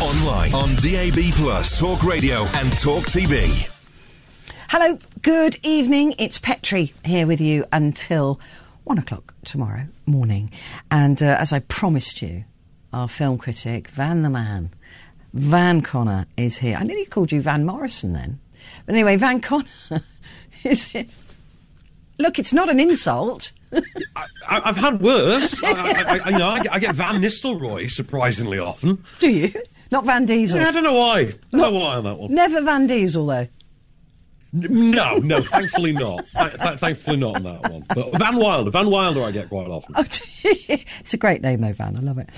Online, on DAB+, Talk Radio and Talk TV. Hello, good evening. It's Petrie here with you until 1 o'clock tomorrow morning. And as I promised you, our film critic, Van the Man, Van Connor, is here. I nearly called you Van Morrison then. But anyway, Van Connor is here. Look, it's not an insult. I've had worse. I get Van Nistelrooy surprisingly often. Do you? Not Van Diesel? Yeah, I don't know why. I don't know why on that one. Never Van Diesel, though? No, thankfully not. Thankfully not on that one. But Van Wilder I get quite often. It's a great name, though, Van. I love it.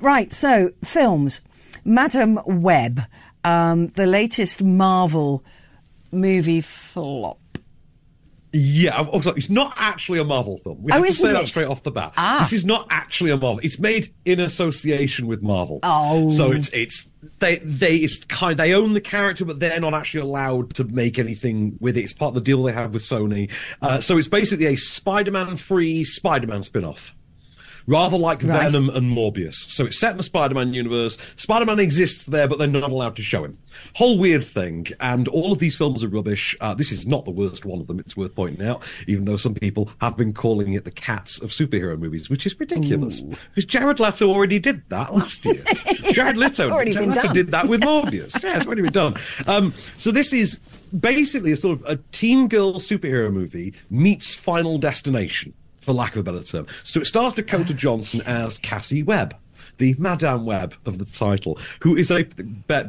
Right, so, films. Madam Web, the latest Marvel movie flop. Yeah, it's not actually a Marvel film. We have to say that straight off the bat. This is not actually a Marvel. It's made in association with Marvel. Oh, so they own the character, but they're not actually allowed to make anything with it. It's part of the deal they have with Sony. So it's basically a Spider-Man-free Spider-Man spin-off. Rather like Venom and Morbius. So it's set in the Spider-Man universe. Spider-Man exists there, but they're not allowed to show him. Whole weird thing. And all of these films are rubbish. This is not the worst one of them, it's worth pointing out, even though some people have been calling it the Cats of superhero movies, which is ridiculous. Because Jared Leto already did that last year. Jared Leto did that with Morbius. Yeah, it's already been done. So this is basically a sort of a teen girl superhero movie meets Final Destination, for lack of a better term. So it stars Dakota Johnson as Cassie Webb, the Madame Webb of the title, who is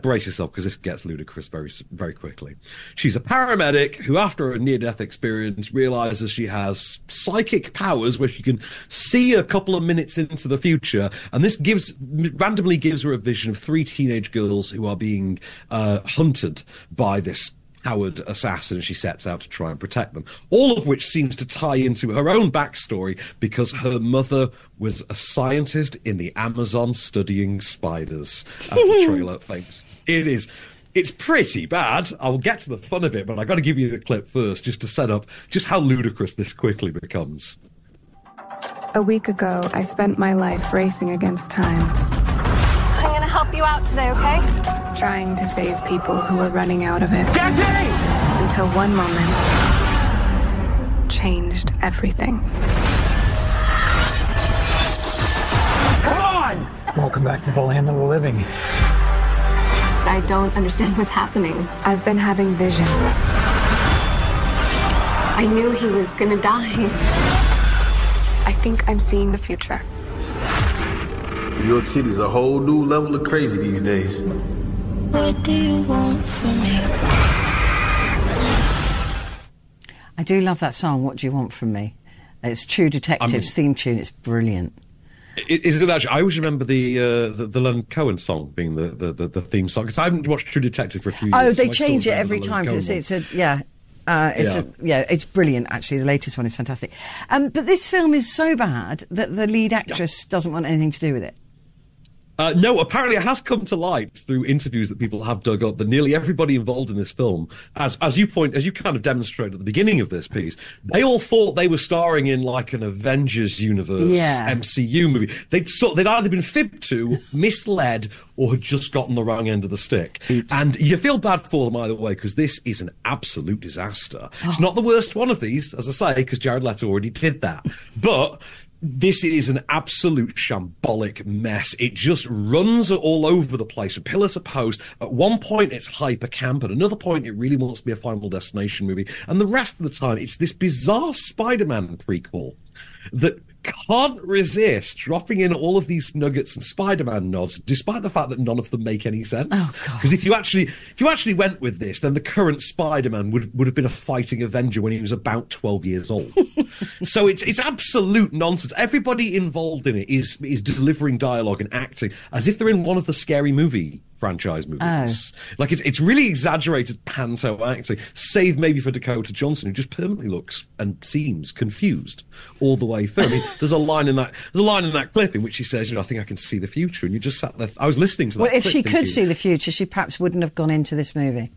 brace yourself because this gets ludicrous very, very quickly. She's a paramedic who, after a near-death experience, realises she has psychic powers where she can see a couple of minutes into the future, and this randomly gives her a vision of 3 teenage girls who are being hunted by this Howard assassin. She sets out to try and protect them, all of which seems to tie into her own backstory because her mother was a scientist in the Amazon studying spiders, as the trailer thinks. It's pretty bad. I'll get to the fun of it, but I've got to give you the clip first just to set up just how ludicrous this quickly becomes. A week ago, I spent my life racing against time. I'm gonna help you out today, okay? Trying to save people who were running out of it. Jackie! Until one moment changed everything. Come on! Welcome back to the land of the living. I don't understand what's happening. I've been having visions. I knew he was gonna die. I think I'm seeing the future. New York City's a whole new level of crazy these days. What do you want from me? I do love that song, What Do You Want From Me? It's True Detective's theme tune. It's brilliant. Is it actually? I always remember the Leonard Cohen song being the theme song, because I haven't watched True Detective for a few years. Oh, they change it every time because it's brilliant. Actually, the latest one is fantastic. But this film is so bad that the lead actress doesn't want anything to do with it. No, apparently it has come to light through interviews that people have dug up that nearly everybody involved in this film, as you kind of demonstrated at the beginning of this piece, they all thought they were starring in like an Avengers universe MCU movie. They'd either been fibbed to, misled, or had just gotten the wrong end of the stick. And you feel bad for them either way, because this is an absolute disaster. It's not the worst one of these, as I say, because Jared Leto already did that. But this is an absolute shambolic mess. It just runs all over the place, from pillar to post. At one point, it's hyper camp. At another point, it really wants to be a Final Destination movie. And the rest of the time, it's this bizarre Spider-Man prequel that can't resist dropping in all of these nuggets and Spider-Man nods, despite the fact that none of them make any sense. Because if you actually went with this, then the current Spider-Man would have been a fighting Avenger when he was about 12 years old. So it's absolute nonsense. Everybody involved in it is delivering dialogue and acting as if they're in one of the Scary Movie franchise movies. Like it's really exaggerated panto acting, save maybe for Dakota Johnson, who just permanently looks and seems confused all the way through. I mean, there's a line in that clip in which she says, I think I can see the future, and you just sat there. I was listening to that. Well, if clip she thinking, could see the future, she perhaps wouldn't have gone into this movie.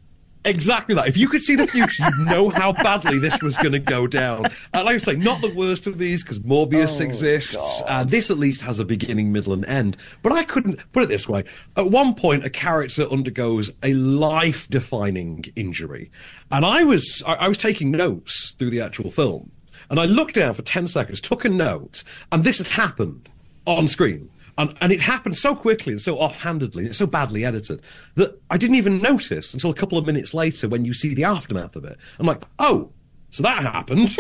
Exactly that. If you could see the future, you'd know how badly this was going to go down. Like I say, not the worst of these, because Morbius exists, and this at least has a beginning, middle, and end. But I couldn't put it this way. At one point, a character undergoes a life-defining injury, and I was taking notes through the actual film, and I looked down for 10 seconds, took a note, and this had happened on screen. And it happened so quickly and so offhandedly, and so badly edited, that I didn't even notice until a couple of minutes later when you see the aftermath of it. I'm like, oh, so that happened.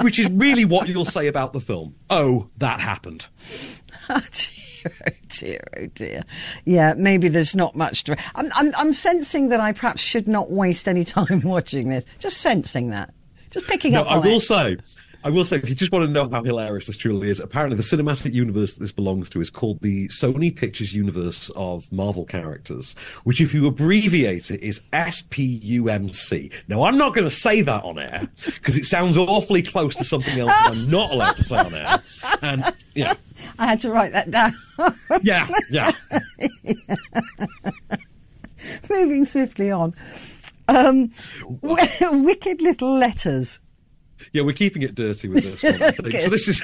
Which is really what you'll say about the film. Oh, that happened. Oh dear, oh dear, oh dear. Yeah, maybe there's not much to... I'm sensing that I perhaps should not waste any time watching this. Just sensing that. Just picking up on it. I will say, if you just want to know how hilarious this truly is, apparently the cinematic universe that this belongs to is called the Sony Pictures Universe of Marvel characters, which, if you abbreviate it, is SPUMC. Now, I'm not going to say that on air, because it sounds awfully close to something else that I'm not allowed to say on air. And, yeah. I had to write that down. Yeah. Moving swiftly on. Wicked Little Letters. Yeah, we're keeping it dirty with this one, I think. So this is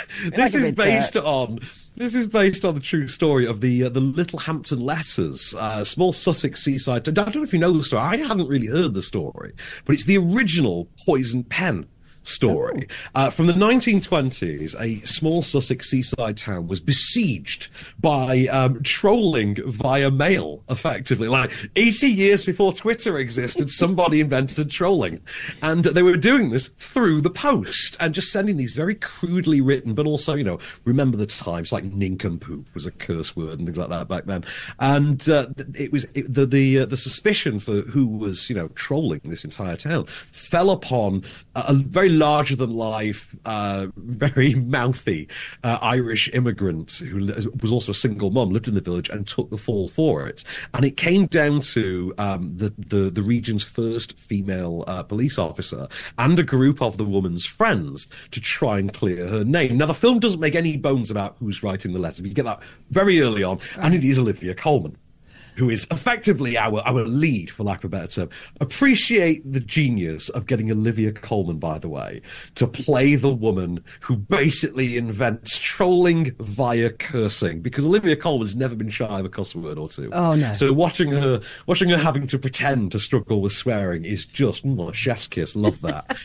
based on the true story of the Littlehampton Letters, small Sussex seaside. I don't know if you know the story. I hadn't really heard the story, but it's the original poison pen story. From the 1920s, a small Sussex seaside town was besieged by trolling via mail, effectively. Like 80 years before Twitter existed, somebody invented trolling. And they were doing this through the post and just sending these very crudely written, but also, remember the times, like nincompoop was a curse word and things like that back then. And the suspicion for who was, trolling this entire town fell upon a very larger-than-life, very mouthy Irish immigrant who was also a single mum, lived in the village, and took the fall for it. And it came down to the region's first female police officer and a group of the woman's friends to try and clear her name. Now, the film doesn't make any bones about who's writing the letter. You get that very early on, and it is Olivia Colman, who is effectively our lead, for lack of a better term. Appreciate the genius of getting Olivia Colman, by the way, to play the woman who basically invents trolling via cursing, because Olivia Colman's never been shy of a cuss word or two. Oh, no. So watching her having to pretend to struggle with swearing is just a chef's kiss. Love that.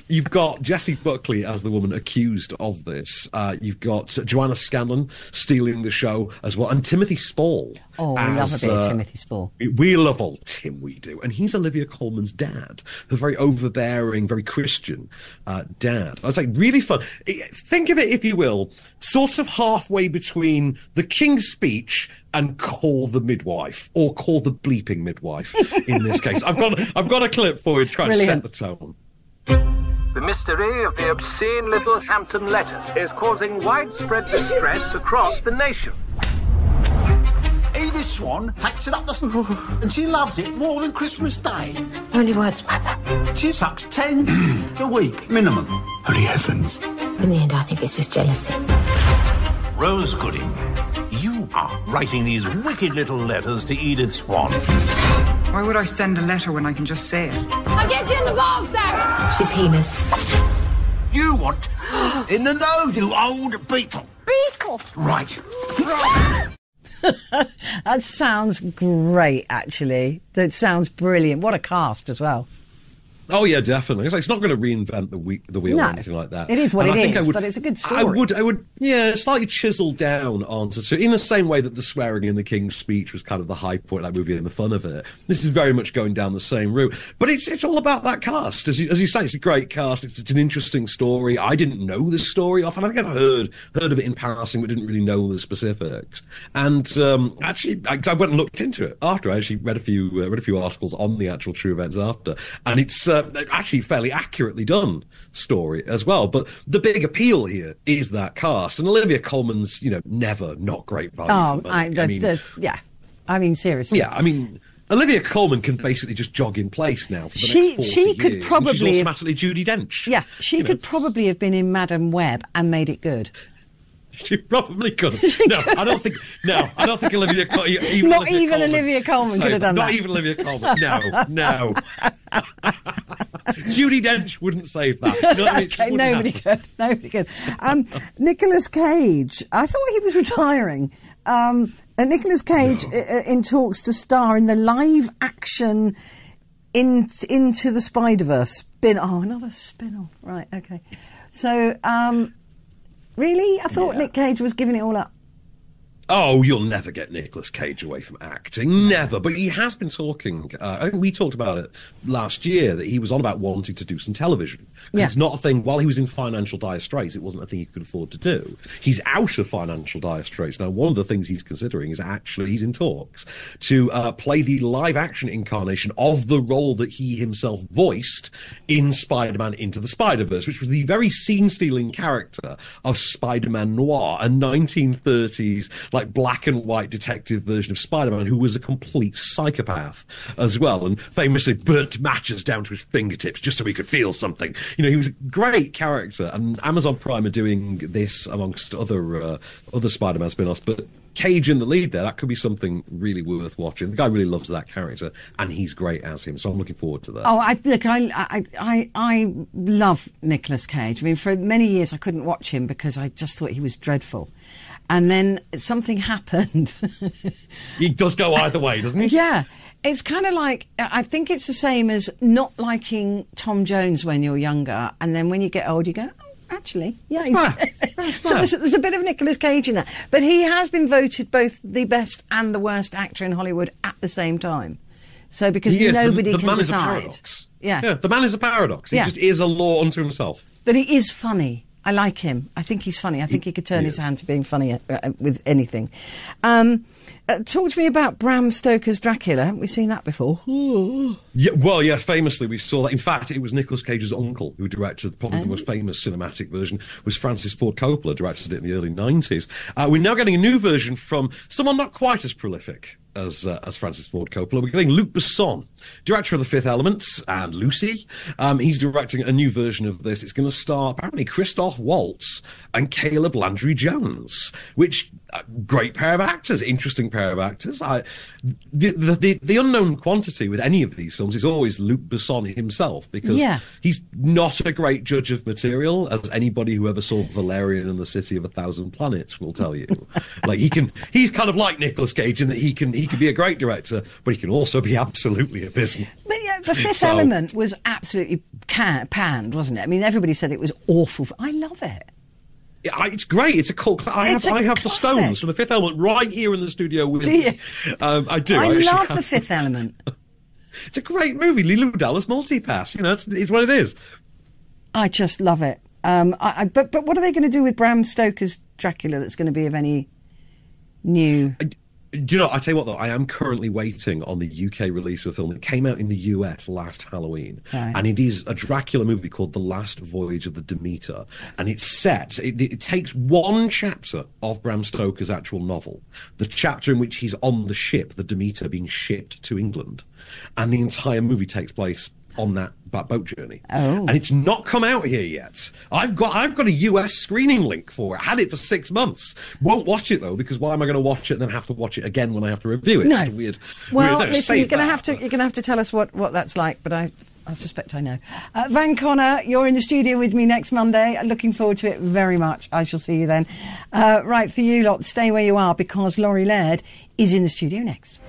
You've got Jessie Buckley as the woman accused of this. You've got Joanna Scanlon stealing the show as well, and Timothy Spall. Oh, we love a bit of Timothy Spall. We love old Tim, we do. And he's Olivia Colman's dad, a very overbearing, very Christian dad. I was like, really fun. Think of it, if you will, sort of halfway between The King's Speech and Call the Midwife, or Call the Bleeping Midwife in this case. I've got a clip for you to try and set the tone. The mystery of the obscene Littlehampton Letters is causing widespread distress across the nation. Edith Swan takes it up the and she loves it more than Christmas Day. Only words, Mother. She sucks 10 a week, minimum. Holy heavens. In the end, I think it's just jealousy. Rose Gooding, you are writing these wicked little letters to Edith Swan. Why would I send a letter when I can just say it? I'll get you in the balls, sir! She's heinous. You want in the nose, you old beetle. Beetle? Right. That sounds great, actually. That sounds brilliant. What a cast as well. Oh, yeah, definitely. It's not going to reinvent the wheel or anything like that. It is what it is, but it's a good story. I would, slightly chisel down onto, in the same way that the swearing in The King's Speech was kind of the high point of that movie and the fun of it. This is very much going down the same route. But it's all about that cast. As you say, it's a great cast. It's an interesting story. I didn't know the story often. I think I'd heard of it in passing, but didn't really know the specifics. And actually, I went and looked into it after. I actually read a few articles on the actual true events after. And it's actually fairly accurately done story as well. But the big appeal here is that cast, and Olivia Colman's never not great value. I mean seriously. Yeah, I mean Olivia Colman can basically just jog in place now for the next 40 she could years, probably she's automatically Judi Dench. Yeah, she could probably have been in Madam Web and made it good. She probably could. I don't think Olivia Colman. Not even Olivia Colman could have done that. Not even Olivia Colman. No. Judi Dench wouldn't save that. You know what I mean? Okay, nobody could. Nicolas Cage. I thought he was retiring. Nicolas Cage in talks to star in the live action Into the Spider-Verse another spin-off. Right, okay. So, really? I thought Nick Cage was giving it all up. Oh, you'll never get Nicolas Cage away from acting. Never. But he has been talking, I think we talked about it last year, that he was on about wanting to do some television. Because it's not a thing, while he was in financial dire straits, it wasn't a thing he could afford to do. He's out of financial dire straits. Now, one of the things he's considering is actually, he's in talks to play the live action incarnation of the role that he himself voiced in Spider-Man Into the Spider-Verse, which was the very scene-stealing character of Spider-Man Noir, a 1930s, like black and white detective version of Spider-Man who was a complete psychopath as well, and famously burnt matches down to his fingertips just so he could feel something. You know, he was a great character, and Amazon Prime are doing this amongst other Spider-Man spin-offs, but Cage in the lead there, that could be something really worth watching. The guy really loves that character, and he's great as him, so I'm looking forward to that. Oh, I love Nicolas Cage. I mean, for many years I couldn't watch him because I just thought he was dreadful. And then something happened. He does go either way, doesn't he? Yeah. It's kind of like, I think it's the same as not liking Tom Jones when you're younger, and then when you get old you go, oh, actually, yeah. So there's a bit of Nicolas Cage in that. But he has been voted both the best and the worst actor in Hollywood at the same time. So because nobody can decide. The man is a paradox. Yeah, the man is a paradox. He just is a law unto himself. But he is funny. I like him. I think he's funny. I think he could turn his hand to being funny with anything. Talk to me about Bram Stoker's Dracula. Haven't we seen that before? Yeah, well, yes, famously we saw that. In fact, it was Nicolas Cage's uncle who directed probably the most famous cinematic version, was Francis Ford Coppola, directed it in the early 90s. We're now getting a new version from someone not quite as prolific as Francis Ford Coppola. We're getting Luc Besson, director of The Fifth Element and Lucy. He's directing a new version of this. It's going to star apparently Christoph Waltz and Caleb Landry Jones, which great pair of actors, interesting pair of actors. The unknown quantity with any of these films is always Luc Besson himself, because he's not a great judge of material, as anybody who ever saw Valerian and the City of a Thousand Planets will tell you. Like he's kind of like Nicolas Cage in that he can be a great director, but he can also be absolutely abysmal. But yeah, The Fifth Element was absolutely panned, wasn't it? I mean, everybody said it was awful. I love it. It's great. It's a cult. I have the Stones from The Fifth Element right here in the studio with me. I do. I love The Fifth Element. It's a great movie. Leeloo Dallas Multipass. You know, it's what it is. I just love it. But what are they going to do with Bram Stoker's Dracula that's going to be of any new... Do you know, I tell you what, though, I am currently waiting on the UK release of a film that came out in the US last Halloween. Right. And it is a Dracula movie called The Last Voyage of the Demeter. And it's set, it takes one chapter of Bram Stoker's actual novel, the chapter in which he's on the ship, the Demeter, being shipped to England. And the entire movie takes place on that boat journey. And it's not come out here yet. I've got a US screening link for it. I had it for 6 months. Won't watch it though, because why am I going to watch it and then have to watch it again when I have to review it? No. It's weird. Well, weird. Listen, you're going to have to tell us what that's like, but I suspect I know. Van Connor, you're in the studio with me next Monday. Looking forward to it very much. I shall see you then. Right, for you lot, stay where you are, because Laurie Laird is in the studio next.